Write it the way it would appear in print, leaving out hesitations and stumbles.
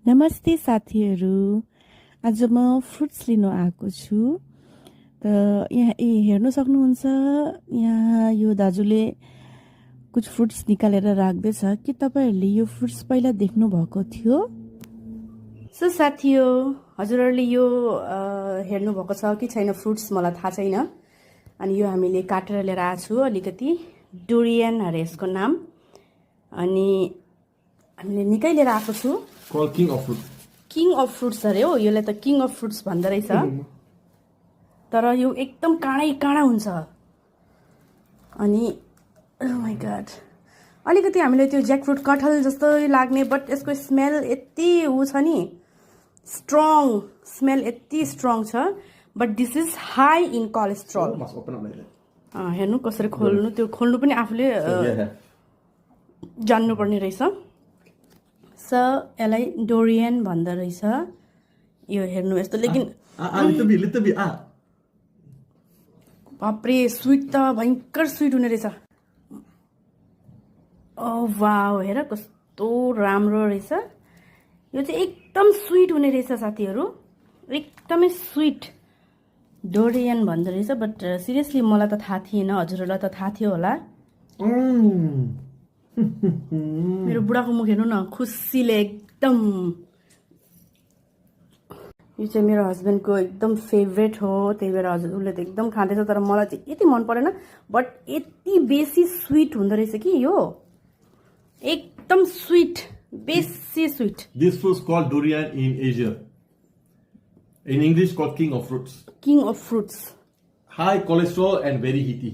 नमस्ते साथीहरू। आज म फ्रुट्स लिन आएको छु। त यहाँ हेर्न सक्नुहुन्छ, यहाँ यो दाजुले कुछ फ्रुट्स निकालेर राख्दैछ। के तपाईहरुले यो फ्रुट्स पहिला देख्नु भएको थियो? सो साथीयो, हजुरहरूले यो हेर्नु भएको छ कि छैन फ्रुट्स मलाई थाहा छैन। अनि यो हामीले काटेर लिएर आएको छु। अलिकति डोरियन अरे यसको नाम। अनि हामीले निकै लिएर आएको छु। Called King of Fruit. King of fruits अरे हो, यसलाई त किङ अफ फ्रुट्स भन्दो रहेछ। तर यो एकदम काँडै काँडा हुन्छ। अनि ओह माय गॉड, अलिकति हामीले त्यो ज्याकफ्रुट कटहल जस्तो लाग्ने, बट यसको स्मेल यति उ छ नि, स्ट्रङ स्मेल यति स्ट्रङ छ। But this is high in cholesterol. Must open up like that. हेर्नु कसरी खोल्नु, त्यो खोल्नु पनि आफूले जान्नुपर्ने रहेछ। स यसलाई डोरियन भन्दो रहेछ। यो हेर्नु यस्तो, लेकिन little bit. बाप्रे, स्वीट त भयंकर स्वीट हुने रहेछ। ओ वाउ, हेर कस्तो राम्रो रहेछ। यो चाहिँ एकदम स्वीट हुने रहेछ साथीहरू, एकदमै स्वीट डोरियन भन्दो रहेछ। बट सिरियसली मलाई त थाहा थिएन, हजुरहरूलाई त थाहा थियो होला। मेरो बुढाको मुख हेर्नु न, खुसीले एकदम। यो चाहिँ मेरो हस्बेन्डको एकदम फेभरेट हो, त्यही भएर हजुरले त एकदम खाँदैछ। तर मलाई चाहिँ यति मन परेन, बट यति बेसी स्वीट हुँदो रहेछ कि यो, एकदम स्वीट, बेसी sweet. This fruit called durian in Asia. In English called king of fruits. King of fruits. High cholesterol and very heaty.